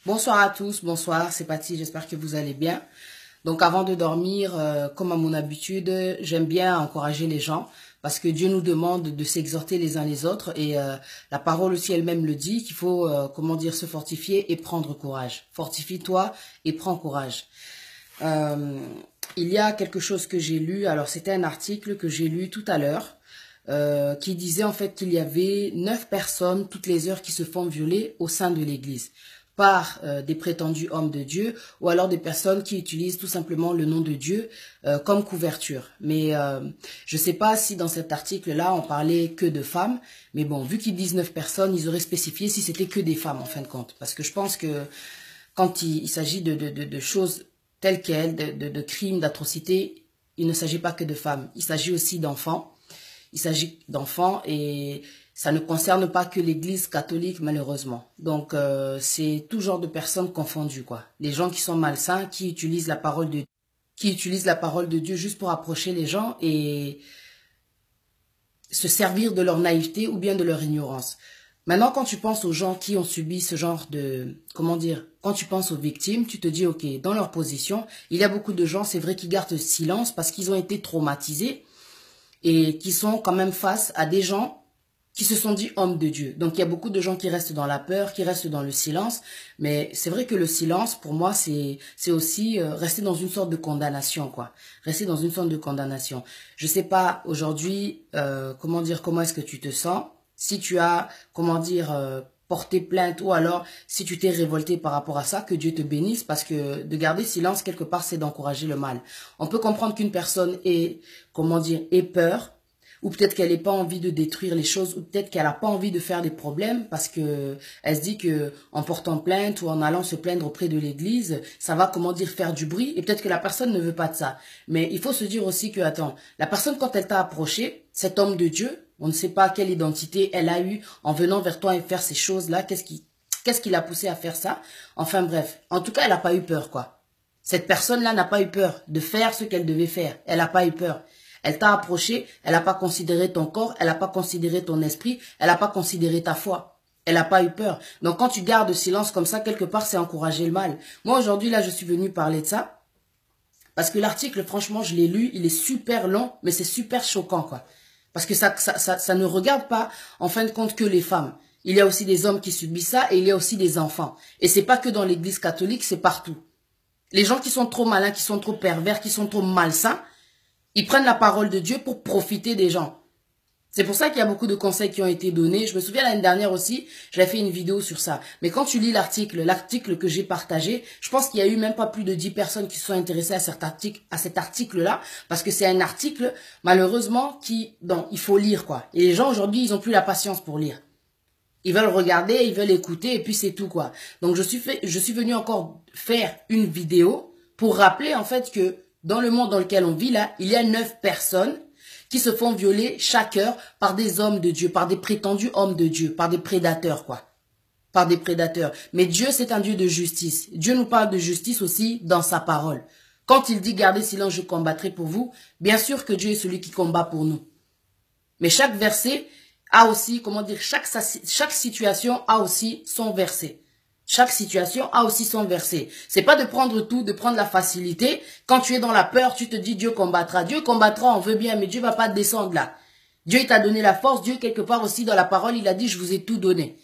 Bonsoir à tous, bonsoir, c'est Patty, j'espère que vous allez bien. Donc avant de dormir, comme à mon habitude, j'aime bien encourager les gens parce que Dieu nous demande de s'exhorter les uns les autres et la parole aussi elle-même le dit qu'il faut, comment dire, se fortifier et prendre courage. Fortifie-toi et prends courage. Euh, il y a quelque chose que j'ai lu, alors c'était un article que j'ai lu tout à l'heure qui disait en fait qu'il y avait 9 personnes toutes les heures qui se font violer au sein de l'Église par des prétendus hommes de Dieu ou alors des personnes qui utilisent tout simplement le nom de Dieu comme couverture. Mais je ne sais pas si dans cet article-là, on parlait que de femmes, mais bon, vu qu'ils disent 9 personnes, ils auraient spécifié si c'était que des femmes en fin de compte. Parce que je pense que quand il s'agit de choses telles quelles, de crimes, d'atrocités, il ne s'agit pas que de femmes, il s'agit aussi d'enfants. Il s'agit d'enfants et ça ne concerne pas que l'Église catholique malheureusement. Donc c'est tout genre de personnes confondues quoi. Les gens qui sont malsains, qui utilisent la parole de Dieu juste pour approcher les gens et se servir de leur naïveté ou bien de leur ignorance. Maintenant, quand tu penses aux gens qui ont subi ce genre de, comment dire, quand tu penses aux victimes, tu te dis, ok, dans leur position, il y a beaucoup de gens, c'est vrai, qui gardent silence parce qu'ils ont été traumatisés et qui sont quand même face à des gens qui se sont dit hommes de Dieu. Donc il y a beaucoup de gens qui restent dans la peur, qui restent dans le silence, mais c'est vrai que le silence, pour moi, c'est aussi rester dans une sorte de condamnation, quoi. Rester dans une sorte de condamnation. Je sais pas, aujourd'hui, comment dire, comment est-ce que tu te sens, si tu as, comment dire, porté plainte ou alors si tu t'es révolté par rapport à ça, que Dieu te bénisse parce que de garder silence quelque part c'est d'encourager le mal. On peut comprendre qu'une personne ait, comment dire, ait peur ou peut-être qu'elle n'ait pas envie de détruire les choses ou peut-être qu'elle n'a pas envie de faire des problèmes parce que elle se dit que en portant plainte ou en allant se plaindre auprès de l'église, ça va, comment dire, faire du bruit et peut-être que la personne ne veut pas de ça. Mais il faut se dire aussi que, attends, la personne quand elle t'a approché, cet homme de Dieu, on ne sait pas quelle identité elle a eue en venant vers toi et faire ces choses-là. Qu'est-ce qui l'a poussé à faire ça? Enfin bref, en tout cas, elle n'a pas eu peur, quoi. Cette personne-là n'a pas eu peur de faire ce qu'elle devait faire. Elle n'a pas eu peur. Elle t'a approché, elle n'a pas considéré ton corps, elle n'a pas considéré ton esprit, elle n'a pas considéré ta foi. Elle n'a pas eu peur. Donc quand tu gardes silence comme ça, quelque part, c'est encourager le mal. Moi, aujourd'hui, là, je suis venue parler de ça. Parce que l'article, franchement, je l'ai lu, il est super long, mais c'est super choquant, quoi. Parce que ça ne regarde pas, en fin de compte, que les femmes. Il y a aussi des hommes qui subissent ça et il y a aussi des enfants. Et c'est pas que dans l'église catholique, c'est partout. Les gens qui sont trop malins, qui sont trop pervers, qui sont trop malsains, ils prennent la parole de Dieu pour profiter des gens. C'est pour ça qu'il y a beaucoup de conseils qui ont été donnés. Je me souviens l'année dernière aussi, j'avais fait une vidéo sur ça. Mais quand tu lis l'article que j'ai partagé, je pense qu'il y a eu même pas plus de 10 personnes qui se sont intéressées à cet article-là, parce que c'est un article, malheureusement, il faut lire, quoi. Et les gens aujourd'hui, ils ont plus la patience pour lire. Ils veulent regarder, ils veulent écouter, et puis c'est tout, quoi. Donc je suis venu encore faire une vidéo pour rappeler, en fait, que dans le monde dans lequel on vit, là, il y a 9 personnes qui se font violer chaque heure par des hommes de Dieu, par des prétendus hommes de Dieu, par des prédateurs, quoi. Par des prédateurs. Mais Dieu, c'est un Dieu de justice. Dieu nous parle de justice aussi dans sa parole. Quand il dit gardez silence, je combattrai pour vous, bien sûr que Dieu est celui qui combat pour nous. Mais chaque verset a aussi, comment dire, chaque situation a aussi son verset. Chaque situation a aussi son verset. C'est pas de prendre tout, de prendre la facilité. Quand tu es dans la peur, tu te dis Dieu combattra. Dieu combattra, on veut bien, mais Dieu va pas descendre là. Dieu, il t'a donné la force. Dieu, quelque part aussi dans la parole, il a dit, je vous ai tout donné.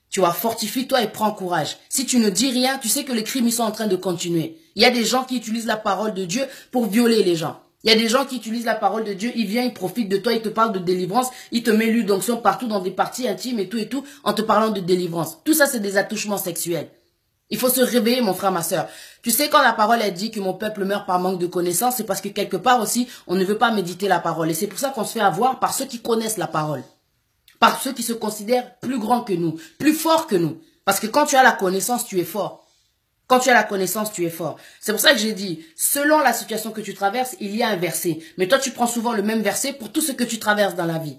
Tu vois, fortifie-toi et prends courage. Si tu ne dis rien, tu sais que les crimes, ils sont en train de continuer. Il y a des gens qui utilisent la parole de Dieu pour violer les gens. Il y a des gens qui utilisent la parole de Dieu, ils viennent, ils profitent de toi, ils te parlent de délivrance, ils te mettent l'huile d'onction partout dans des parties intimes et tout, en te parlant de délivrance. Tout ça, c'est des attouchements sexuels. Il faut se réveiller, mon frère, ma sœur. Tu sais, quand la parole a dit que mon peuple meurt par manque de connaissance, c'est parce que quelque part aussi, on ne veut pas méditer la parole. Et c'est pour ça qu'on se fait avoir par ceux qui connaissent la parole. Par ceux qui se considèrent plus grands que nous, plus forts que nous. Parce que quand tu as la connaissance, tu es fort. Quand tu as la connaissance, tu es fort. C'est pour ça que j'ai dit, selon la situation que tu traverses, il y a un verset. Mais toi, tu prends souvent le même verset pour tout ce que tu traverses dans la vie.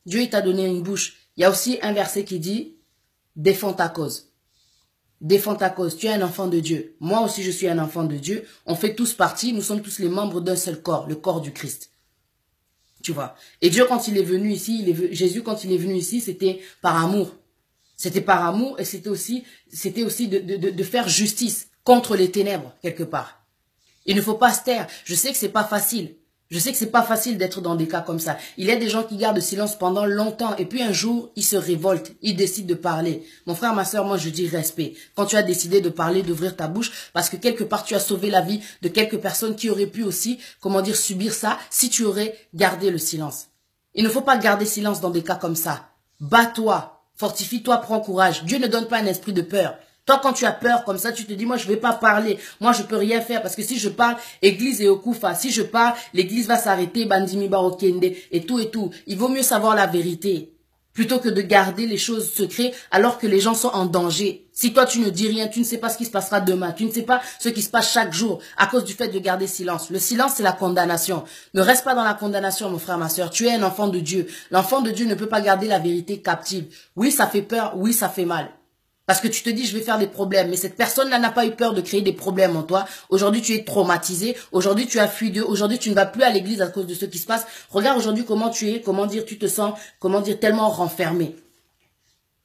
Dieu, il t'a donné une bouche. Il y a aussi un verset qui dit, défends ta cause. Défends ta cause. Tu es un enfant de Dieu. Moi aussi, je suis un enfant de Dieu. On fait tous partie. Nous sommes tous les membres d'un seul corps, le corps du Christ. Tu vois. Et Dieu, quand il est venu ici, Jésus, quand il est venu ici, c'était par amour. C'était par amour et c'était aussi de faire justice contre les ténèbres, quelque part. Il ne faut pas se taire. Je sais que c'est pas facile. Je sais que c'est pas facile d'être dans des cas comme ça. Il y a des gens qui gardent le silence pendant longtemps et puis un jour, ils se révoltent, ils décident de parler. Mon frère, ma soeur, moi je dis respect. Quand tu as décidé de parler, d'ouvrir ta bouche, parce que quelque part tu as sauvé la vie de quelques personnes qui auraient pu aussi, comment dire, subir ça si tu aurais gardé le silence. Il ne faut pas garder silence dans des cas comme ça. Bats-toi, fortifie-toi, prends courage. Dieu ne donne pas un esprit de peur. Toi, quand tu as peur comme ça, tu te dis, moi, je ne vais pas parler. Moi, je ne peux rien faire parce que si je parle, église est au Koufa. Si je parle, l'église va s'arrêter, Bandimi Barokende, et tout et tout. Il vaut mieux savoir la vérité plutôt que de garder les choses secrètes alors que les gens sont en danger. Si toi, tu ne dis rien, tu ne sais pas ce qui se passera demain. Tu ne sais pas ce qui se passe chaque jour à cause du fait de garder silence. Le silence, c'est la condamnation. Ne reste pas dans la condamnation, mon frère, ma soeur. Tu es un enfant de Dieu. L'enfant de Dieu ne peut pas garder la vérité captive. Oui, ça fait peur. Oui, ça fait mal. Parce que tu te dis, je vais faire des problèmes. Mais cette personne-là n'a pas eu peur de créer des problèmes en toi. Aujourd'hui, tu es traumatisé. Aujourd'hui, tu as fui Dieu. Aujourd'hui, tu ne vas plus à l'église à cause de ce qui se passe. Regarde aujourd'hui comment tu es, comment dire, tu te sens, comment dire, tellement renfermé.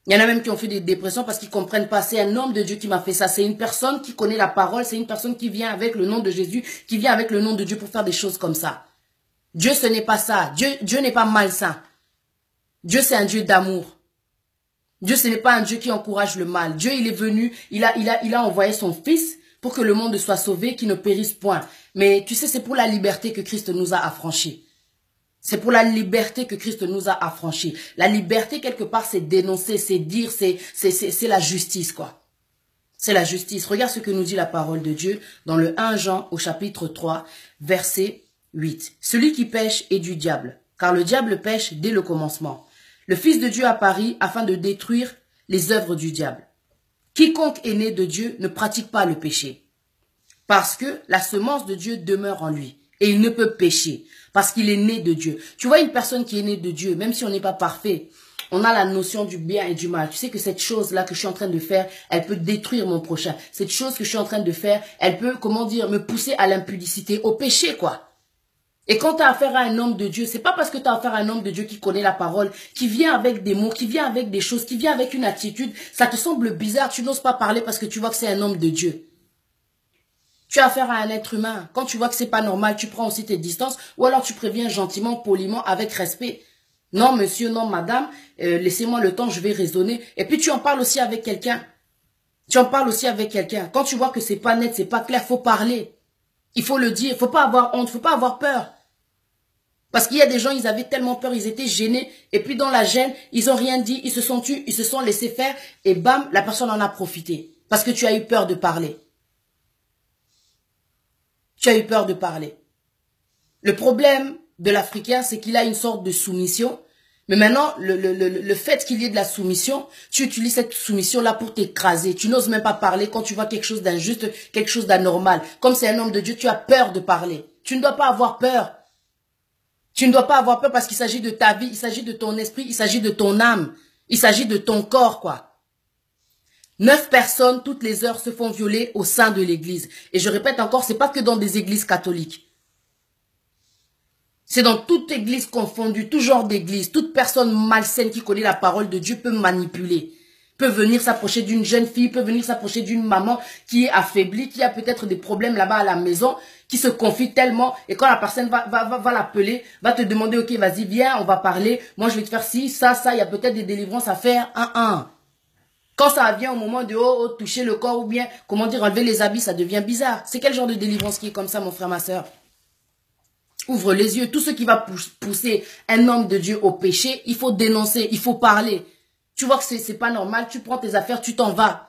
Il y en a même qui ont fait des dépressions parce qu'ils comprennent pas. C'est un homme de Dieu qui m'a fait ça. C'est une personne qui connaît la parole. C'est une personne qui vient avec le nom de Jésus, qui vient avec le nom de Dieu pour faire des choses comme ça. Dieu, ce n'est pas ça. Dieu n'est pas malsain. Dieu, c'est un Dieu d'amour. Dieu, ce n'est pas un Dieu qui encourage le mal. Dieu, il est venu, il a envoyé son Fils pour que le monde soit sauvé, qu'il ne périsse point. Mais tu sais, c'est pour la liberté que Christ nous a affranchis. C'est pour la liberté que Christ nous a affranchis. La liberté, quelque part, c'est dénoncer, c'est dire, c'est la justice, quoi. C'est la justice. Regarde ce que nous dit la parole de Dieu dans le 1 Jean au chapitre 3, verset 8. Celui qui pêche est du diable, car le diable pêche dès le commencement. Le Fils de Dieu apparaît afin de détruire les œuvres du diable. Quiconque est né de Dieu ne pratique pas le péché, parce que la semence de Dieu demeure en lui, et il ne peut pécher, parce qu'il est né de Dieu. Tu vois, une personne qui est née de Dieu, même si on n'est pas parfait, on a la notion du bien et du mal. Tu sais que cette chose-là que je suis en train de faire, elle peut détruire mon prochain. Cette chose que je suis en train de faire, elle peut, comment dire, me pousser à l'impudicité, au péché, quoi. Et quand tu as affaire à un homme de Dieu, c'est pas parce que tu as affaire à un homme de Dieu qui connaît la parole, qui vient avec des mots, qui vient avec des choses, qui vient avec une attitude, ça te semble bizarre, tu n'oses pas parler parce que tu vois que c'est un homme de Dieu. Tu as affaire à un être humain. Quand tu vois que c'est pas normal, tu prends aussi tes distances ou alors tu préviens gentiment, poliment, avec respect. Non monsieur, non madame, laissez-moi le temps, je vais raisonner. Et puis tu en parles aussi avec quelqu'un. Tu en parles aussi avec quelqu'un. Quand tu vois que c'est pas net, c'est pas clair, faut parler. Il faut le dire, faut pas avoir honte, faut pas avoir peur. Parce qu'il y a des gens, ils avaient tellement peur, ils étaient gênés. Et puis dans la gêne, ils ont rien dit, ils se sont tus, ils se sont laissés faire. Et bam, la personne en a profité. Parce que tu as eu peur de parler. Tu as eu peur de parler. Le problème de l'Africain, c'est qu'il a une sorte de soumission. Mais maintenant, le fait qu'il y ait de la soumission, tu utilises cette soumission-là pour t'écraser. Tu n'oses même pas parler quand tu vois quelque chose d'injuste, quelque chose d'anormal. Comme c'est un homme de Dieu, tu as peur de parler. Tu ne dois pas avoir peur. Tu ne dois pas avoir peur parce qu'il s'agit de ta vie, il s'agit de ton esprit, il s'agit de ton âme, il s'agit de ton corps, quoi. 9 personnes, toutes les heures, se font violer au sein de l'église. Et je répète encore, c'est pas que dans des églises catholiques. C'est dans toute église confondue, tout genre d'église. Toute personne malsaine qui connaît la parole de Dieu peut manipuler. Peut venir s'approcher d'une jeune fille, peut venir s'approcher d'une maman qui est affaiblie, qui a peut-être des problèmes là-bas à la maison, qui se confie tellement, et quand la personne va l'appeler, va te demander, ok, vas-y, viens, on va parler, moi je vais te faire ci, ça, il y a peut-être des délivrances à faire, Quand ça vient au moment de toucher le corps ou bien, comment dire, enlever les habits, ça devient bizarre. C'est quel genre de délivrance qui est comme ça, mon frère, ma soeur? Ouvre les yeux, tout ce qui va pousser un homme de Dieu au péché, il faut dénoncer, il faut parler. Tu vois que c'est pas normal, tu prends tes affaires, tu t'en vas.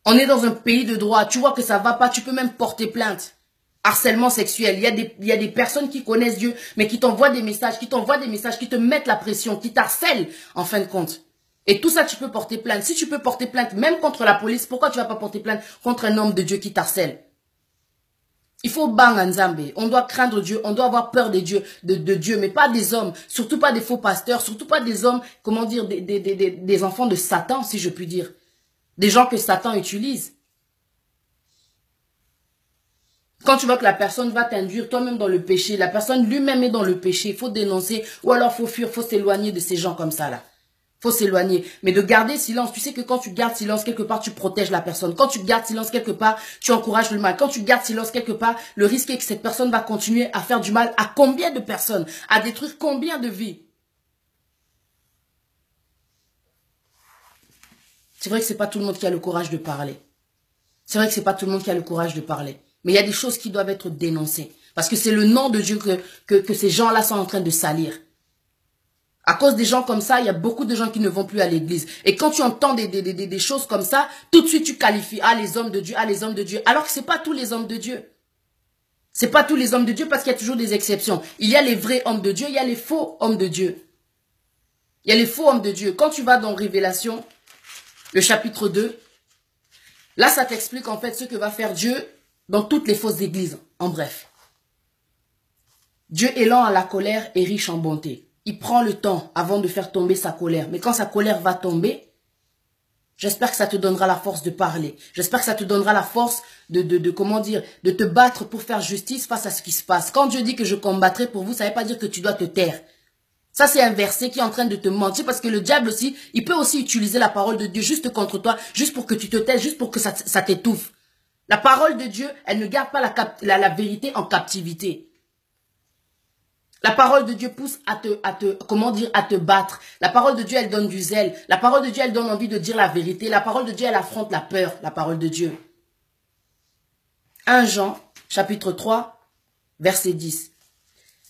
On est dans un pays de droit, tu vois que ça va pas, tu peux même porter plainte. Harcèlement sexuel, il y a des personnes qui connaissent Dieu, mais qui t'envoient des messages, qui te mettent la pression, qui t'harcèlent en fin de compte. Et tout ça, tu peux porter plainte. Si tu peux porter plainte, même contre la police, pourquoi tu vas pas porter plainte contre un homme de Dieu qui t'harcèle? Il faut bang Nzambe. On doit craindre Dieu, on doit avoir peur des dieux, de Dieu, mais pas des hommes, surtout pas des faux pasteurs, surtout pas des hommes, comment dire, des enfants de Satan, si je puis dire. Des gens que Satan utilise. Quand tu vois que la personne va t'induire toi-même dans le péché, la personne lui-même est dans le péché, il faut dénoncer, ou alors il faut fuir, il faut s'éloigner de ces gens comme ça là. faut s'éloigner. Mais de garder silence, tu sais que quand tu gardes silence, quelque part, tu protèges la personne. Quand tu gardes silence, quelque part, tu encourages le mal. Quand tu gardes silence, quelque part, le risque est que cette personne va continuer à faire du mal à combien de personnes, à détruire combien de vies. C'est vrai que c'est pas tout le monde qui a le courage de parler. C'est vrai que c'est pas tout le monde qui a le courage de parler. Mais il y a des choses qui doivent être dénoncées. Parce que c'est le nom de Dieu que ces gens-là sont en train de salir. À cause des gens comme ça, il y a beaucoup de gens qui ne vont plus à l'église. Et quand tu entends des choses comme ça, tout de suite tu qualifies, ah les hommes de Dieu, ah les hommes de Dieu. Alors que c'est pas tous les hommes de Dieu. C'est pas tous les hommes de Dieu parce qu'il y a toujours des exceptions. Il y a les vrais hommes de Dieu, il y a les faux hommes de Dieu. Il y a les faux hommes de Dieu. Quand tu vas dans Révélation, le chapitre 2, là ça t'explique en fait ce que va faire Dieu dans toutes les fausses églises. En bref. Dieu est lent à la colère et riche en bonté. Il prend le temps avant de faire tomber sa colère. Mais quand sa colère va tomber, j'espère que ça te donnera la force de parler. J'espère que ça te donnera la force comment dire, de te battre pour faire justice face à ce qui se passe. Quand Dieu dit que je combattrai pour vous, ça ne veut pas dire que tu dois te taire. Ça, c'est un verset qui est en train de te mentir parce que le diable aussi, il peut aussi utiliser la parole de Dieu juste contre toi, juste pour que tu te taises, juste pour que ça t'étouffe. La parole de Dieu, elle ne garde pas la vérité en captivité. La parole de Dieu pousse à te battre. La parole de Dieu, elle donne du zèle. La parole de Dieu, elle donne envie de dire la vérité. La parole de Dieu, elle affronte la peur. La parole de Dieu. 1 Jean, chapitre 3, verset 10.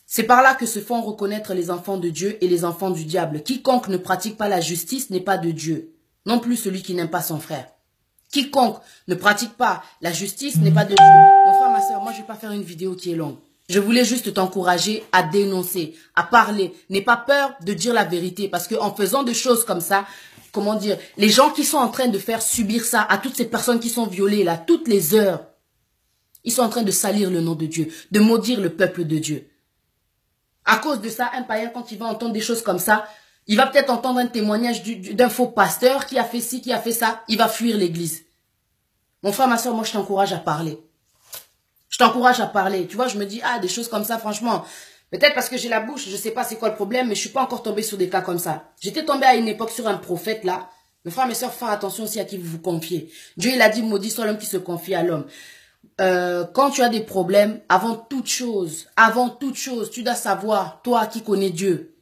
C'est par là que se font reconnaître les enfants de Dieu et les enfants du diable. Quiconque ne pratique pas la justice n'est pas de Dieu. Non plus celui qui n'aime pas son frère. Quiconque ne pratique pas la justice n'est pas de Dieu. Mon frère, ma soeur, moi, je ne vais pas faire une vidéo qui est longue. Je voulais juste t'encourager à dénoncer, à parler. N'aie pas peur de dire la vérité parce qu'en faisant des choses comme ça, comment dire, les gens qui sont en train de faire subir ça à toutes ces personnes qui sont violées là, toutes les heures, ils sont en train de salir le nom de Dieu, de maudire le peuple de Dieu. À cause de ça, un païen, quand il va entendre des choses comme ça, il va peut-être entendre un témoignage d'un faux pasteur qui a fait ci, qui a fait ça, il va fuir l'église. Mon frère, ma soeur, moi je t'encourage à parler. Je t'encourage à parler. Tu vois, je me dis, ah, des choses comme ça, franchement, peut-être parce que j'ai la bouche, je sais pas c'est quoi le problème, mais je suis pas encore tombée sur des cas comme ça. J'étais tombée à une époque sur un prophète, là. Mes frères, mes soeurs, faites attention aussi à qui vous vous confiez. Dieu, il a dit, maudit soit l'homme qui se confie à l'homme. Quand tu as des problèmes, avant toute chose, tu dois savoir, toi qui connais Dieu,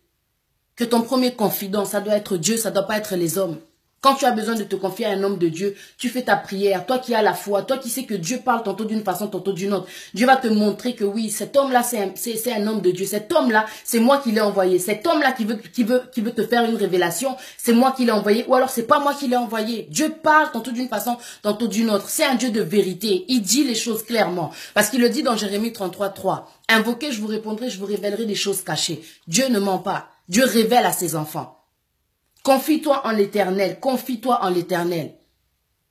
que ton premier confident, ça doit être Dieu, ça doit pas être les hommes. Quand tu as besoin de te confier à un homme de Dieu, tu fais ta prière. Toi qui as la foi, toi qui sais que Dieu parle tantôt d'une façon, tantôt d'une autre. Dieu va te montrer que oui, cet homme-là, c'est un homme de Dieu. Cet homme-là, c'est moi qui l'ai envoyé. Cet homme-là qui veut te faire une révélation, c'est moi qui l'ai envoyé. Ou alors, c'est pas moi qui l'ai envoyé. Dieu parle tantôt d'une façon, tantôt d'une autre. C'est un Dieu de vérité. Il dit les choses clairement. Parce qu'il le dit dans Jérémie 33, 3. Invoquez, je vous répondrai, je vous révélerai des choses cachées. Dieu ne ment pas. Dieu révèle à ses enfants. Confie-toi en l'Éternel, confie-toi en l'Éternel.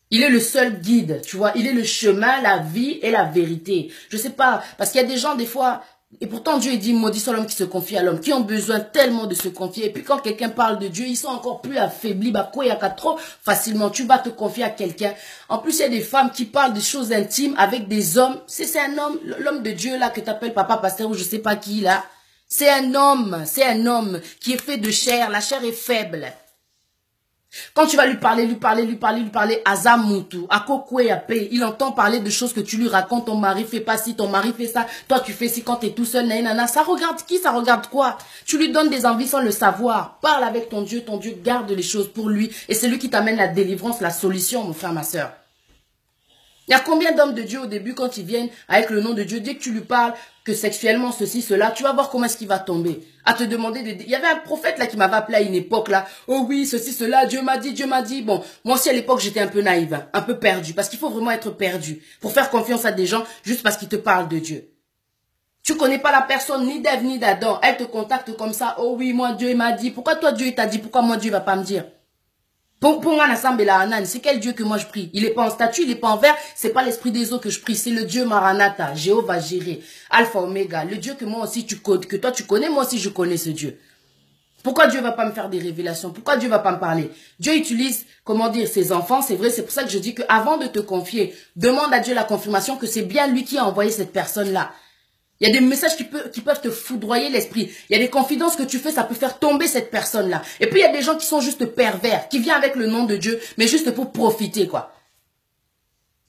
Il est le seul guide, tu vois, il est le chemin, la vie et la vérité. Je sais pas, parce qu'il y a des gens des fois, et pourtant Dieu dit, maudit soit l'homme qui se confie à l'homme, qui ont besoin tellement de se confier. Et puis quand quelqu'un parle de Dieu, ils sont encore plus affaiblis, bah quoi, il y a trop facilement, tu vas te confier à quelqu'un. En plus, il y a des femmes qui parlent des choses intimes avec des hommes. C'est un homme, l'homme de Dieu là que tu appelles papa pasteur ou je sais pas qui là. C'est un homme qui est fait de chair, la chair est faible. Quand tu vas lui parler, Azamutu, Akokweape, il entend parler de choses que tu lui racontes, ton mari fait pas ci, ton mari fait ça, toi tu fais ci quand tu es tout seul, nanana, ça regarde qui, ça regarde quoi? Tu lui donnes des envies sans le savoir. Parle avec ton Dieu garde les choses pour lui et c'est lui qui t'amène la délivrance, la solution, mon frère, ma soeur. Il y a combien d'hommes de Dieu au début quand ils viennent avec le nom de Dieu, dès que tu lui parles que sexuellement ceci, cela, tu vas voir comment est-ce qu'il va tomber. À te demander, il y avait un prophète là qui m'avait appelé à une époque là, oh oui, ceci, cela, Dieu m'a dit. Bon, moi aussi à l'époque j'étais un peu naïve, hein, un peu perdu, parce qu'il faut vraiment être perdu pour faire confiance à des gens juste parce qu'ils te parlent de Dieu. Tu connais pas la personne, ni d'Ève ni d'Adam, elle te contacte comme ça, oh oui, moi Dieu m'a dit, pourquoi toi Dieu il t'a dit, pourquoi moi Dieu va pas me dire? Pour moi, c'est quel Dieu que moi je prie? Il n'est pas en statue, il n'est pas en verre, c'est pas l'esprit des eaux que je prie, c'est le Dieu Maranatha, Jéhovah Jireh, Alpha Omega, le Dieu que moi aussi que toi tu connais, moi aussi je connais ce Dieu. Pourquoi Dieu va pas me faire des révélations? Pourquoi Dieu va pas me parler? Dieu utilise, comment dire, ses enfants, c'est vrai, c'est pour ça que je dis que avant de te confier, demande à Dieu la confirmation que c'est bien lui qui a envoyé cette personne-là. Il y a des messages qui peuvent te foudroyer l'esprit. Il y a des confidences que tu fais, ça peut faire tomber cette personne-là. Et puis, il y a des gens qui sont juste pervers, qui viennent avec le nom de Dieu, mais juste pour profiter, quoi.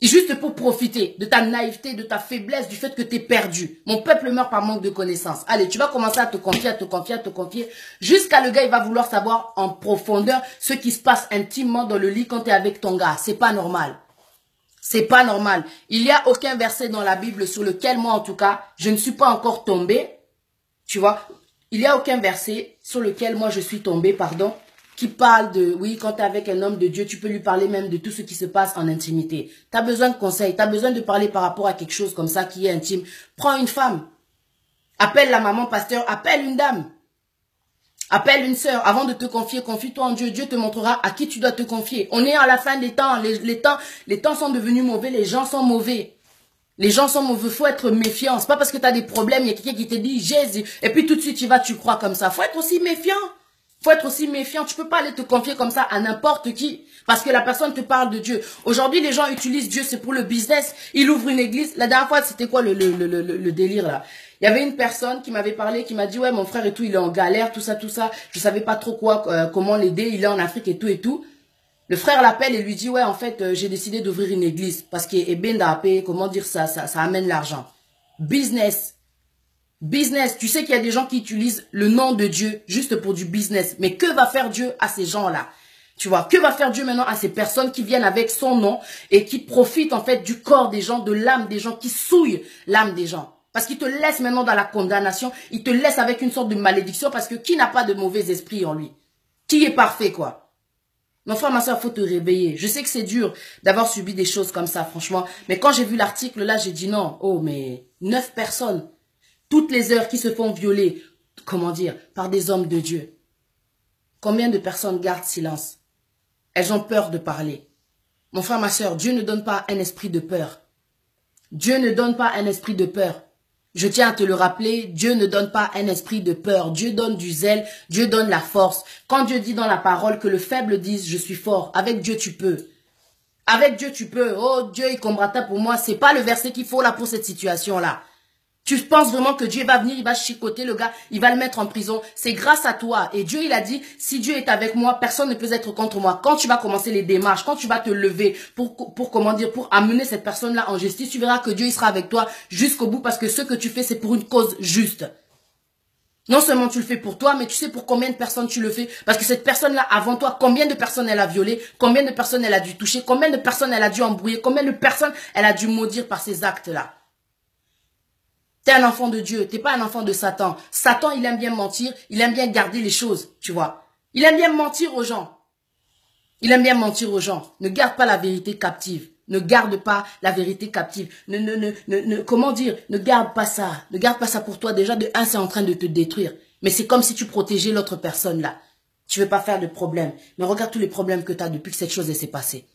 Juste pour profiter de ta naïveté, de ta faiblesse, du fait que tu es perdu. Mon peuple meurt par manque de connaissances. Allez, tu vas commencer à te confier, à te confier, à te confier, jusqu'à le gars, il va vouloir savoir en profondeur ce qui se passe intimement dans le lit quand tu es avec ton gars. C'est pas normal. C'est pas normal. Il n'y a aucun verset dans la Bible sur lequel moi, en tout cas, je ne suis pas encore tombée. Tu vois, il n'y a aucun verset sur lequel moi je suis tombée, pardon, qui parle de, oui, quand tu es avec un homme de Dieu, tu peux lui parler même de tout ce qui se passe en intimité. Tu as besoin de conseils, tu as besoin de parler par rapport à quelque chose comme ça qui est intime. Prends une femme. Appelle la maman pasteur, appelle une dame. Appelle une sœur. Avant de te confier, confie-toi en Dieu. Dieu te montrera à qui tu dois te confier. On est à la fin des temps. Les temps sont devenus mauvais. Les gens sont mauvais. Les gens sont mauvais. Faut être méfiant. C'est pas parce que tu as des problèmes, il y a quelqu'un qui te dit Jésus. Et puis tout de suite, tu crois comme ça. Faut être aussi méfiant. Faut être aussi méfiant. Tu peux pas aller te confier comme ça à n'importe qui. Parce que la personne te parle de Dieu. Aujourd'hui, les gens utilisent Dieu, c'est pour le business. Ils ouvrent une église. La dernière fois, c'était quoi le délire là? Il y avait une personne qui m'avait parlé, qui m'a dit, ouais, mon frère et tout, il est en galère, tout ça, tout ça. Je savais pas trop comment l'aider. Il est en Afrique et tout et tout. Le frère l'appelle et lui dit, ouais, en fait, j'ai décidé d'ouvrir une église. Parce que, comment dire ça amène l'argent. Business. Business. Tu sais qu'il y a des gens qui utilisent le nom de Dieu juste pour du business. Mais que va faire Dieu à ces gens-là? Tu vois, que va faire Dieu maintenant à ces personnes qui viennent avec son nom et qui profitent en fait du corps des gens, de l'âme des gens, qui souillent l'âme des gens? Parce qu'il te laisse maintenant dans la condamnation, il te laisse avec une sorte de malédiction parce que qui n'a pas de mauvais esprit en lui? Qui est parfait, quoi? Mon frère, ma soeur, faut te réveiller. Je sais que c'est dur d'avoir subi des choses comme ça, franchement. Mais quand j'ai vu l'article là, j'ai dit non. Oh, mais 9 personnes, toutes les heures qui se font violer, comment dire, par des hommes de Dieu. Combien de personnes gardent silence? Elles ont peur de parler. Mon frère, ma soeur, Dieu ne donne pas un esprit de peur. Dieu ne donne pas un esprit de peur. Je tiens à te le rappeler, Dieu ne donne pas un esprit de peur. Dieu donne du zèle, Dieu donne la force. Quand Dieu dit dans la parole que le faible dise « je suis fort », avec Dieu tu peux. Avec Dieu tu peux. Oh, Dieu il combattra pour moi. C'est pas le verset qu'il faut là pour cette situation-là. Tu penses vraiment que Dieu va venir, il va chicoter le gars, il va le mettre en prison. C'est grâce à toi. Et Dieu, il a dit, si Dieu est avec moi, personne ne peut être contre moi. Quand tu vas commencer les démarches, quand tu vas te lever pour comment dire, pour amener cette personne-là en justice, tu verras que Dieu, il sera avec toi jusqu'au bout parce que ce que tu fais, c'est pour une cause juste. Non seulement tu le fais pour toi, mais tu sais pour combien de personnes tu le fais. Parce que cette personne-là, avant toi, combien de personnes elle a violé, combien de personnes elle a dû toucher, combien de personnes elle a dû embrouiller, combien de personnes elle a dû maudire par ces actes-là. T'es un enfant de Dieu, t'es pas un enfant de Satan. Satan, il aime bien mentir, il aime bien garder les choses, tu vois. Il aime bien mentir aux gens. Il aime bien mentir aux gens. Ne garde pas la vérité captive. Ne garde pas la vérité captive. Comment dire, ne garde pas ça. Ne garde pas ça pour toi. Déjà, de un, c'est en train de te détruire. Mais c'est comme si tu protégeais l'autre personne là. Tu veux pas faire de problème. Mais regarde tous les problèmes que tu as depuis que cette chose s'est passée.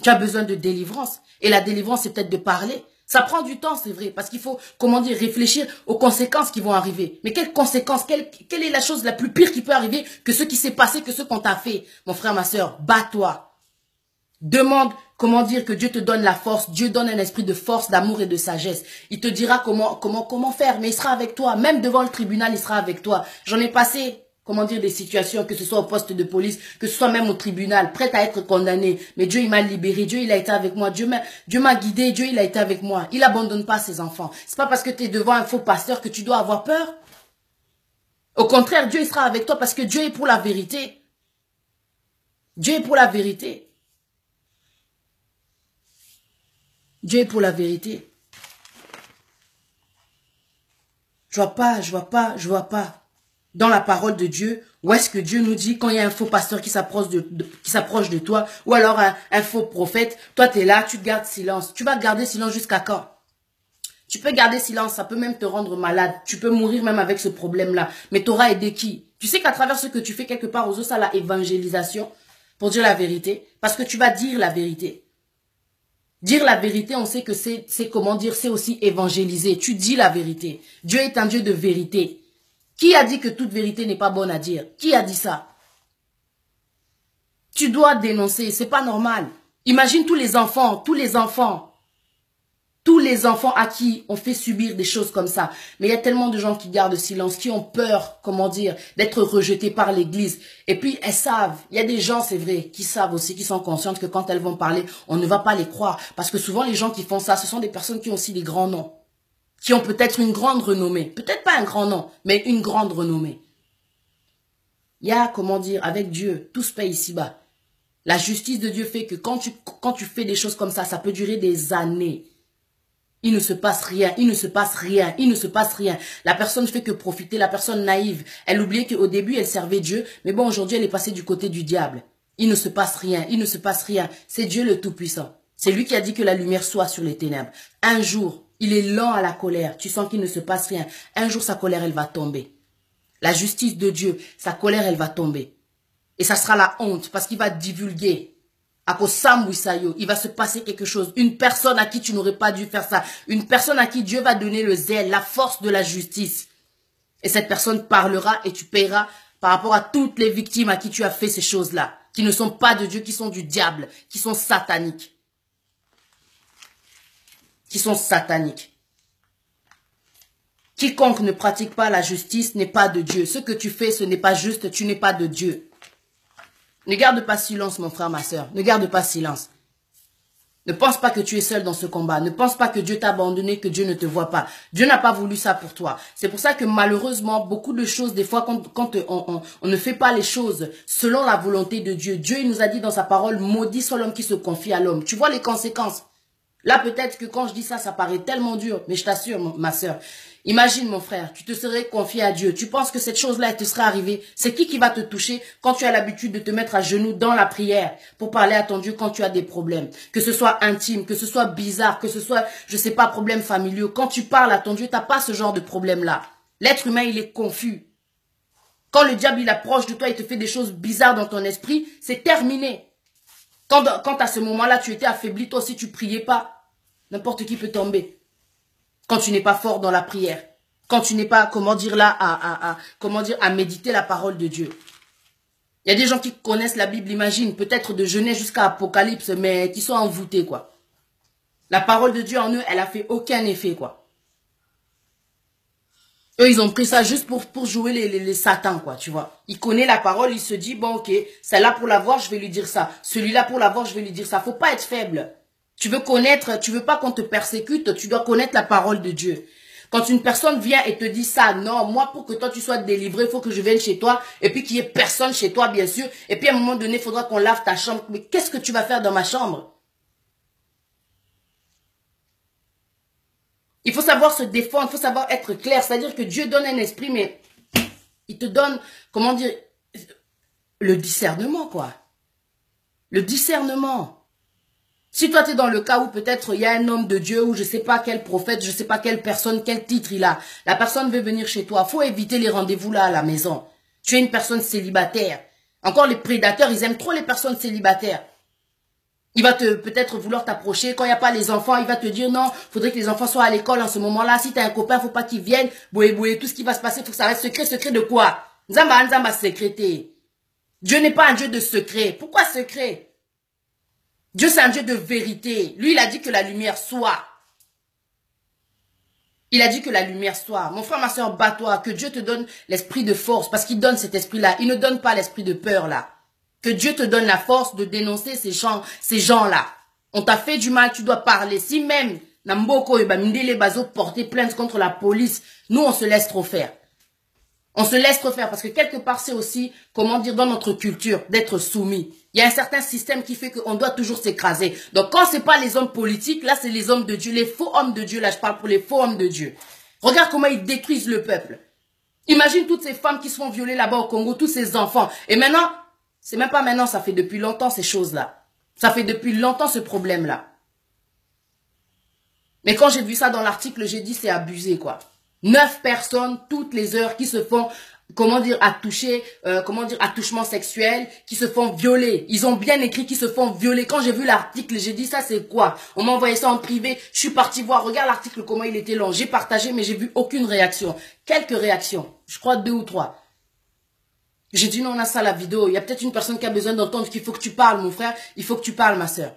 Tu as besoin de délivrance. Et la délivrance, c'est peut-être de parler. Ça prend du temps, c'est vrai, parce qu'il faut, comment dire, réfléchir aux conséquences qui vont arriver. Mais quelles conséquences, quelle est la chose la plus pire qui peut arriver que ce qui s'est passé, que ce qu'on t'a fait? Mon frère, ma soeur, bats-toi. Demande, comment dire, que Dieu te donne la force. Dieu donne un esprit de force, d'amour et de sagesse. Il te dira comment faire, mais il sera avec toi. Même devant le tribunal, il sera avec toi. J'en ai passé, comment dire, des situations, que ce soit au poste de police, que ce soit même au tribunal, prête à être condamné. Mais Dieu, il m'a libéré. Dieu, il a été avec moi. Dieu m'a guidé. Dieu, il a été avec moi. Il abandonne pas ses enfants. C'est pas parce que tu es devant un faux pasteur que tu dois avoir peur. Au contraire, Dieu, il sera avec toi parce que Dieu est pour la vérité. Dieu est pour la vérité. Dieu est pour la vérité. Je vois pas. Dans la parole de Dieu, où est-ce que Dieu nous dit quand il y a un faux pasteur qui s'approche de toi, ou alors un faux prophète, toi tu es là, tu gardes silence. Tu vas garder silence jusqu'à quand? Tu peux garder silence, ça peut même te rendre malade. Tu peux mourir même avec ce problème-là. Mais tu auras aidé qui? Tu sais qu'à travers ce que tu fais quelque part aux autres, ça la évangélisation, pour dire la vérité, parce que tu vas dire la vérité. Dire la vérité, on sait que c'est comment dire, c'est aussi évangéliser. Tu dis la vérité. Dieu est un Dieu de vérité. Qui a dit que toute vérité n'est pas bonne à dire? Qui a dit ça? Tu dois dénoncer, c'est pas normal. Imagine tous les enfants. Tous les enfants à qui on fait subir des choses comme ça. Mais il y a tellement de gens qui gardent silence, qui ont peur, comment dire, d'être rejetés par l'église. Et puis, elles savent. Il y a des gens, c'est vrai, qui savent aussi, qui sont conscientes que quand elles vont parler, on ne va pas les croire. Parce que souvent, les gens qui font ça, ce sont des personnes qui ont aussi des grands noms. Qui ont peut-être une grande renommée. Peut-être pas un grand nom, mais une grande renommée. Il y a, comment dire, avec Dieu, tout se paye ici-bas. La justice de Dieu fait que quand tu fais des choses comme ça peut durer des années. Il ne se passe rien, il ne se passe rien, il ne se passe rien. La personne ne fait que profiter, la personne naïve. Elle oubliait qu'au début, elle servait Dieu, mais bon, aujourd'hui, elle est passée du côté du diable. Il ne se passe rien, il ne se passe rien. C'est Dieu le Tout-Puissant. C'est lui qui a dit que la lumière soit sur les ténèbres. Un jour, il est lent à la colère. Tu sens qu'il ne se passe rien. Un jour, sa colère, elle va tomber. La justice de Dieu, sa colère, elle va tomber. Et ça sera la honte parce qu'il va divulguer. Il va se passer quelque chose. Une personne à qui tu n'aurais pas dû faire ça. Une personne à qui Dieu va donner le zèle, la force de la justice. Et cette personne parlera et tu paieras par rapport à toutes les victimes à qui tu as fait ces choses-là. Qui ne sont pas de Dieu, qui sont du diable, qui sont sataniques. Qui sont sataniques. Quiconque ne pratique pas la justice n'est pas de Dieu. Ce que tu fais, ce n'est pas juste, tu n'es pas de Dieu. Ne garde pas silence, mon frère, ma soeur. Ne garde pas silence. Ne pense pas que tu es seul dans ce combat. Ne pense pas que Dieu t'a abandonné, que Dieu ne te voit pas. Dieu n'a pas voulu ça pour toi. C'est pour ça que malheureusement, beaucoup de choses, des fois, quand on ne fait pas les choses selon la volonté de Dieu, Dieu il nous a dit dans sa parole, maudit soit l'homme qui se confie à l'homme. Tu vois les conséquences. Là, peut-être que quand je dis ça, ça paraît tellement dur. Mais je t'assure, ma soeur. Imagine, mon frère, tu te serais confié à Dieu. Tu penses que cette chose-là, elle te serait arrivée. C'est qui va te toucher quand tu as l'habitude de te mettre à genoux dans la prière pour parler à ton Dieu quand tu as des problèmes. Que ce soit intime, que ce soit bizarre, que ce soit, je sais pas, problèmes familiaux. Quand tu parles à ton Dieu, t'as pas ce genre de problème-là. L'être humain, il est confus. Quand le diable, il approche de toi, il te fait des choses bizarres dans ton esprit, c'est terminé. Quand à ce moment-là, tu étais affaibli, toi aussi, tu priais pas, n'importe qui peut tomber. Quand tu n'es pas fort dans la prière. Quand tu n'es pas, comment dire là, à méditer la parole de Dieu. Il y a des gens qui connaissent la Bible, imagine, peut-être de Genèse jusqu'à Apocalypse, mais qui sont envoûtés, quoi. La parole de Dieu en eux, elle a fait aucun effet, quoi. Eux, ils ont pris ça juste pour jouer les satans, quoi, tu vois. Il connaît la parole, il se dit, bon, ok, celle-là pour l'avoir, je vais lui dire ça. Celui-là pour l'avoir, je vais lui dire ça. Faut pas être faible. Tu veux connaître, tu veux pas qu'on te persécute, tu dois connaître la parole de Dieu. Quand une personne vient et te dit ça, non, moi pour que toi tu sois délivré, il faut que je vienne chez toi, et puis qu'il y ait personne chez toi, bien sûr, et puis à un moment donné, il faudra qu'on lave ta chambre. Mais qu'est-ce que tu vas faire dans ma chambre? Il faut savoir se défendre, il faut savoir être clair, c'est-à-dire que Dieu donne un esprit, mais il te donne, comment dire, le discernement, quoi. Le discernement. Si toi, tu es dans le cas où peut-être il y a un homme de Dieu ou je sais pas quel prophète, je sais pas quelle personne, quel titre il a. La personne veut venir chez toi. Faut éviter les rendez-vous là à la maison. Tu es une personne célibataire. Encore les prédateurs, ils aiment trop les personnes célibataires. Il va peut-être vouloir t'approcher. Quand il n'y a pas les enfants, il va te dire non, faudrait que les enfants soient à l'école en ce moment-là. Si tu as un copain, faut pas qu'il vienne. Boué, boué, tout ce qui va se passer, faut que ça reste secret. Secret de quoi? Nzamba secrété. Dieu n'est pas un Dieu de secret. Pourquoi secret? Dieu, c'est un Dieu de vérité. Lui, il a dit que la lumière soit. Il a dit que la lumière soit. Mon frère, ma soeur, bats-toi. Que Dieu te donne l'esprit de force. Parce qu'il donne cet esprit-là. Il ne donne pas l'esprit de peur, là. Que Dieu te donne la force de dénoncer ces gens-là. On t'a fait du mal, tu dois parler. Si même, Namboko et Bamindele Bazo porter plainte contre la police, nous, on se laisse trop faire. On se laisse trop faire parce que quelque part, c'est aussi, comment dire, dans notre culture, d'être soumis. Il y a un certain système qui fait qu'on doit toujours s'écraser. Donc, quand c'est pas les hommes politiques, là, c'est les hommes de Dieu, les faux hommes de Dieu. Là, je parle pour les faux hommes de Dieu. Regarde comment ils détruisent le peuple. Imagine toutes ces femmes qui se font violer là-bas au Congo, tous ces enfants. Et maintenant, c'est même pas maintenant, ça fait depuis longtemps ces choses-là. Ça fait depuis longtemps ce problème-là. Mais quand j'ai vu ça dans l'article, j'ai dit c'est abusé, quoi. 9 personnes, toutes les heures, qui se font, comment dire, attouchement sexuel, qui se font violer. Ils ont bien écrit qu'ils se font violer. Quand j'ai vu l'article, j'ai dit ça c'est quoi? On m'a envoyé ça en privé, je suis partie voir, regarde l'article comment il était long. J'ai partagé mais j'ai vu aucune réaction. Quelques réactions, je crois 2 ou 3. J'ai dit non, on a ça la vidéo. Il y a peut-être une personne qui a besoin d'entendre qu'il faut que tu parles, mon frère. Il faut que tu parles, ma soeur.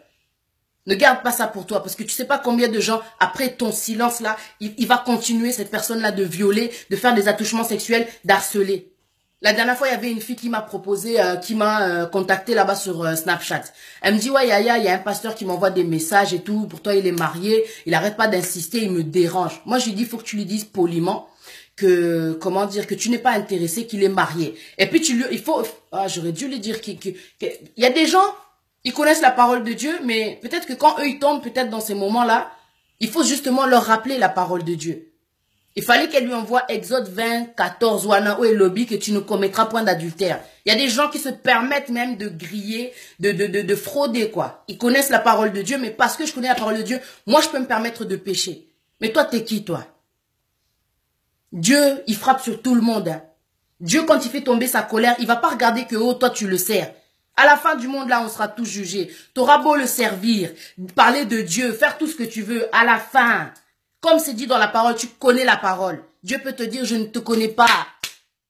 Ne garde pas ça pour toi parce que tu sais pas combien de gens, après ton silence là, il va continuer cette personne-là de violer, de faire des attouchements sexuels, d'harceler. La dernière fois, il y avait une fille qui m'a proposé, qui m'a contacté là-bas sur Snapchat. Elle me dit, ouais, Yaya, il y a un pasteur qui m'envoie des messages et tout. Pourtant, il est marié. Il arrête pas d'insister, il me dérange. Moi, je lui dis, il faut que tu lui dises poliment que, comment dire, que tu n'es pas intéressé, qu'il est marié. Et puis, il faut, j'aurais dû lui dire qu'il y a des gens, ils connaissent la parole de Dieu, mais peut-être que quand eux, ils tombent peut-être dans ces moments-là, il faut justement leur rappeler la parole de Dieu. Il fallait qu'elle lui envoie Exode 20, 14, Wana, et lobby, que tu ne commettras point d'adultère. Il y a des gens qui se permettent même de griller, de frauder, quoi. Ils connaissent la parole de Dieu, mais parce que je connais la parole de Dieu, moi, je peux me permettre de pécher. Mais toi, t'es qui, toi? Dieu, il frappe sur tout le monde. Hein. Dieu, quand il fait tomber sa colère, il va pas regarder que, oh, toi, tu le sers. À la fin du monde, là, on sera tous jugés. T'auras beau le servir, parler de Dieu, faire tout ce que tu veux. À la fin, comme c'est dit dans la parole, tu connais la parole. Dieu peut te dire, je ne te connais pas.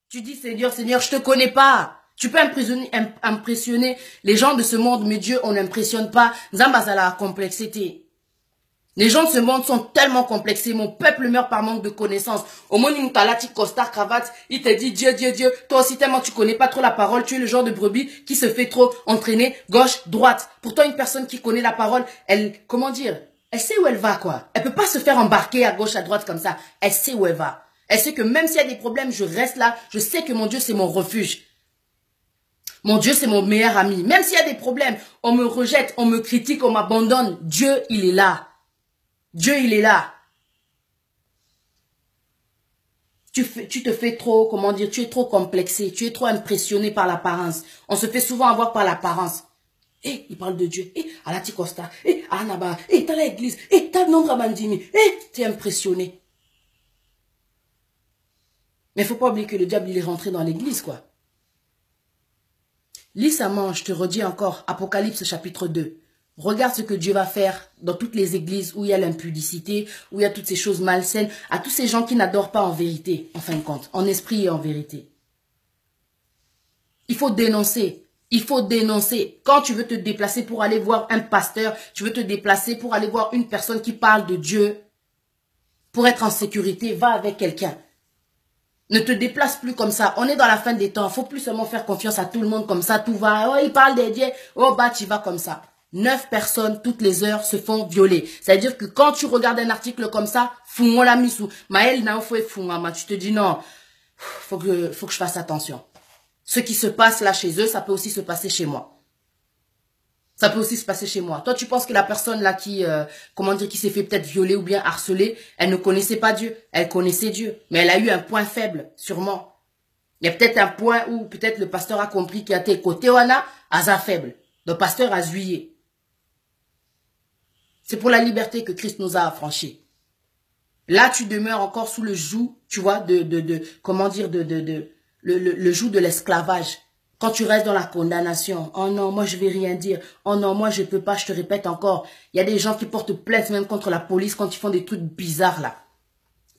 Tu dis, Seigneur, Seigneur, je te connais pas. Tu peux impressionner les gens de ce monde, mais Dieu, on n'impressionne pas. Zambazala, complexité. Les gens de ce monde sont tellement complexés. Mon peuple meurt par manque de connaissances. Au moins, une talati, costard, cravate, il te dit Dieu, Dieu, Dieu. Toi aussi, tellement tu connais pas trop la parole, tu es le genre de brebis qui se fait trop entraîner gauche, droite. Pourtant, une personne qui connaît la parole, elle, comment dire, elle sait où elle va, quoi. Elle peut pas se faire embarquer à gauche, à droite comme ça. Elle sait où elle va. Elle sait que même s'il y a des problèmes, je reste là. Je sais que mon Dieu, c'est mon refuge. Mon Dieu, c'est mon meilleur ami. Même s'il y a des problèmes, on me rejette, on me critique, on m'abandonne. Dieu, il est là. Dieu, il est là. Tu te fais trop, comment dire, tu es trop complexé, tu es trop impressionné par l'apparence. On se fait souvent avoir par l'apparence. Eh, il parle de Dieu. Eh, à la Ticosta. Eh, à Anaba. Eh, t'as l'église. Eh, t'as le nombre à Bandimi. Eh, t'es impressionné. Mais il ne faut pas oublier que le diable, il est rentré dans l'église, quoi. Lis ça, je te redis encore, Apocalypse chapitre 2. Regarde ce que Dieu va faire dans toutes les églises où il y a l'impudicité, où il y a toutes ces choses malsaines, à tous ces gens qui n'adorent pas en vérité, en fin de compte, en esprit et en vérité. Il faut dénoncer. Il faut dénoncer. Quand tu veux te déplacer pour aller voir un pasteur, tu veux te déplacer pour aller voir une personne qui parle de Dieu, pour être en sécurité, va avec quelqu'un. Ne te déplace plus comme ça. On est dans la fin des temps. Il ne faut plus seulement faire confiance à tout le monde comme ça. Tout va. Oh, il parle des dieux. Oh, bah, tu vas comme ça. 9 personnes, toutes les heures, se font violer. C'est-à-dire que quand tu regardes un article comme ça, fou, la misou. Maël, n'a pas fou, tu te dis non. Faut que je fasse attention. Ce qui se passe là chez eux, ça peut aussi se passer chez moi. Ça peut aussi se passer chez moi. Toi, tu penses que la personne là qui, comment dire, qui s'est fait peut-être violer ou bien harceler, elle ne connaissait pas Dieu. Elle connaissait Dieu. Mais elle a eu un point faible, sûrement. Il y a peut-être un point où peut-être le pasteur a compris qu'il y a tes côtés, wana, à faible. Le pasteur a zouillé. C'est pour la liberté que Christ nous a affranchis. Là, tu demeures encore sous le joug, tu vois, comment dire, le joug de l'esclavage. Quand tu restes dans la condamnation, oh non, moi je vais rien dire, oh non, moi je peux pas, je te répète encore, il y a des gens qui portent plainte même contre la police quand ils font des trucs bizarres là.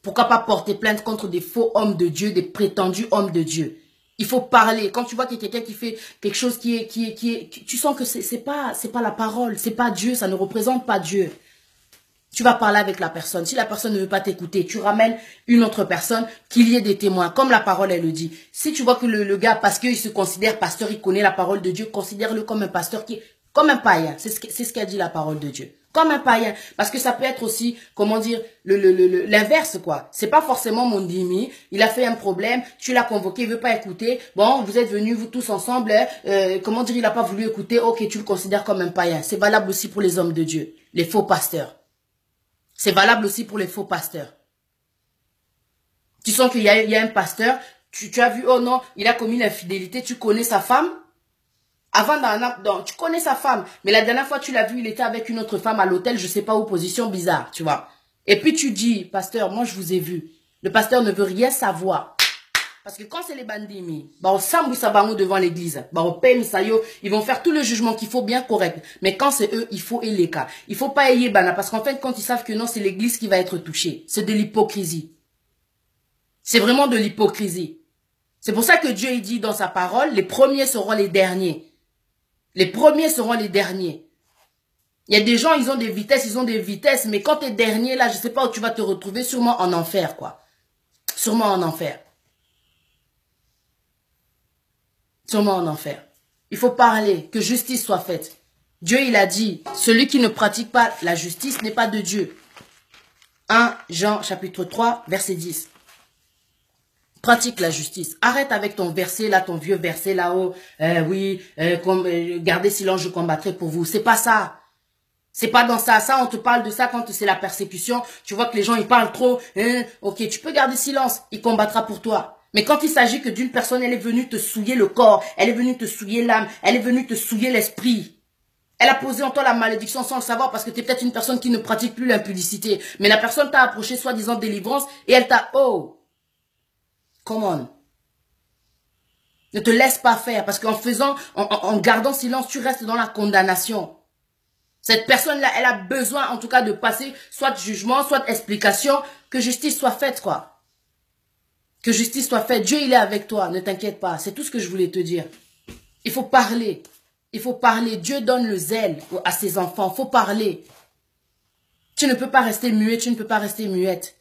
Pourquoi pas porter plainte contre des faux hommes de Dieu, des prétendus hommes de Dieu? Il faut parler. Quand tu vois qu'il y a quelqu'un qui fait quelque chose tu sens que c'est pas la parole, c'est pas Dieu, ça ne représente pas Dieu. Tu vas parler avec la personne. Si la personne ne veut pas t'écouter, tu ramènes une autre personne, qu'il y ait des témoins. Comme la parole, elle le dit. Si tu vois que le gars, parce qu'il se considère pasteur, il connaît la parole de Dieu, considère-le comme un pasteur comme un païen. C'est ce qu'a dit la parole de Dieu. Comme un païen. Parce que ça peut être aussi, comment dire, l'inverse, quoi. C'est pas forcément mon dimi. Il a fait un problème. Tu l'as convoqué, il veut pas écouter. Bon, vous êtes venus, vous tous ensemble. Comment dire, il a pas voulu écouter. Ok, tu le considères comme un païen. C'est valable aussi pour les hommes de Dieu. Les faux pasteurs. C'est valable aussi pour les faux pasteurs. Tu sens qu'il y a un pasteur, tu as vu, oh non, il a commis l'infidélité, tu connais sa femme. Tu connais sa femme, mais la dernière fois tu l'as vu, il était avec une autre femme à l'hôtel, je sais pas où, position bizarre, tu vois. Et puis tu dis, pasteur, moi je vous ai vu. Le pasteur ne veut rien savoir. Parce que quand c'est les bandits, devant l'église, ils vont faire tout le jugement qu'il faut bien correct. Mais quand c'est eux, il faut les cas. Il faut pas ayer bana. Parce qu'en fait, quand ils savent que non, c'est l'église qui va être touchée. C'est de l'hypocrisie. C'est vraiment de l'hypocrisie. C'est pour ça que Dieu il dit dans sa parole, les premiers seront les derniers. Les premiers seront les derniers. Il y a des gens, ils ont des vitesses, mais quand tu es dernier, là, je sais pas où tu vas te retrouver, sûrement en enfer, quoi. Sûrement en enfer. Sûrement en enfer. Il faut parler, que justice soit faite. Dieu, il a dit, celui qui ne pratique pas la justice n'est pas de Dieu. 1 Jean chapitre 3, verset 10. Pratique la justice. Arrête avec ton verset là, ton vieux verset là-haut. Oui, gardez silence, je combattrai pour vous. C'est pas ça. C'est pas dans ça. Ça, on te parle de ça quand c'est la persécution. Tu vois que les gens, ils parlent trop. Ok, tu peux garder silence. Il combattra pour toi. Mais quand il s'agit que d'une personne, elle est venue te souiller le corps, elle est venue te souiller l'âme, elle est venue te souiller l'esprit. Elle a posé en toi la malédiction sans le savoir parce que tu es peut-être une personne qui ne pratique plus l'impudicité. Mais la personne t'a approché soi-disant délivrance et elle t'a... Oh, come on. Ne te laisse pas faire parce qu'en faisant, en gardant silence, tu restes dans la condamnation. Cette personne-là, elle a besoin en tout cas de passer soit jugement, soit explication, que justice soit faite, quoi. Que justice soit faite. Dieu, il est avec toi, ne t'inquiète pas. C'est tout ce que je voulais te dire. Il faut parler. Il faut parler. Dieu donne le zèle à ses enfants. Il faut parler. Tu ne peux pas rester muet, tu ne peux pas rester muette.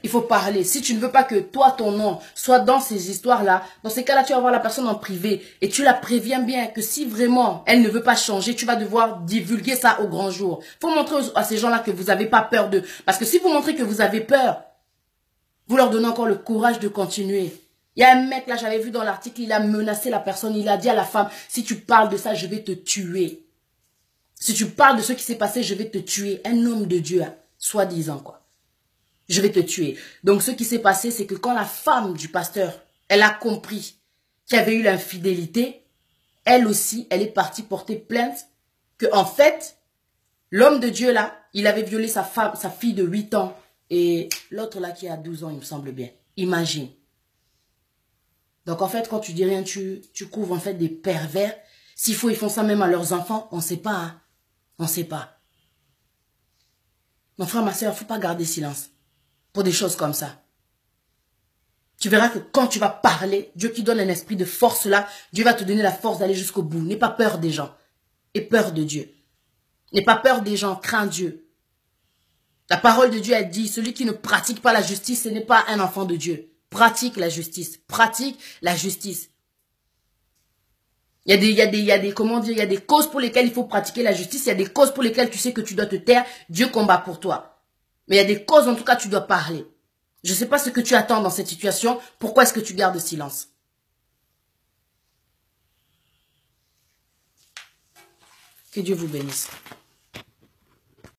Il faut parler. Si tu ne veux pas que toi, ton nom, soit dans ces histoires-là, dans ces cas-là, tu vas voir la personne en privé et tu la préviens bien que si vraiment elle ne veut pas changer, tu vas devoir divulguer ça au grand jour. Il faut montrer à ces gens-là que vous n'avez pas peur d'eux. Parce que si vous montrez que vous avez peur, vous leur donnez encore le courage de continuer. Il y a un mec là, j'avais vu dans l'article, il a menacé la personne, il a dit à la femme, si tu parles de ça, je vais te tuer. Si tu parles de ce qui s'est passé, je vais te tuer. Un homme de Dieu, hein, soi-disant quoi. Je vais te tuer. Donc, ce qui s'est passé, c'est que quand la femme du pasteur, elle a compris qu'il y avait eu l'infidélité, elle aussi, elle est partie porter plainte que, en fait, l'homme de Dieu, là, il avait violé sa fille de 8 ans et l'autre, là, qui a 12 ans, il me semble bien. Imagine. Donc, en fait, quand tu dis rien, tu couvres, en fait, des pervers. S'il faut, ils font ça même à leurs enfants. On ne sait pas, hein. On ne sait pas. Mon frère, ma soeur, il ne faut pas garder silence pour des choses comme ça. Tu verras que quand tu vas parler, Dieu qui donne un esprit de force là, Dieu va te donner la force d'aller jusqu'au bout. N'aie pas peur des gens. Aie peur de Dieu. N'aie pas peur des gens, crains Dieu. La parole de Dieu, elle dit, celui qui ne pratique pas la justice, ce n'est pas un enfant de Dieu. Pratique la justice. Pratique la justice. Il y a des causes pour lesquelles il faut pratiquer la justice. Il y a des causes pour lesquelles tu sais que tu dois te taire. Dieu combat pour toi. Mais il y a des causes, en tout cas, tu dois parler. Je ne sais pas ce que tu attends dans cette situation. Pourquoi est-ce que tu gardes silence? Que Dieu vous bénisse.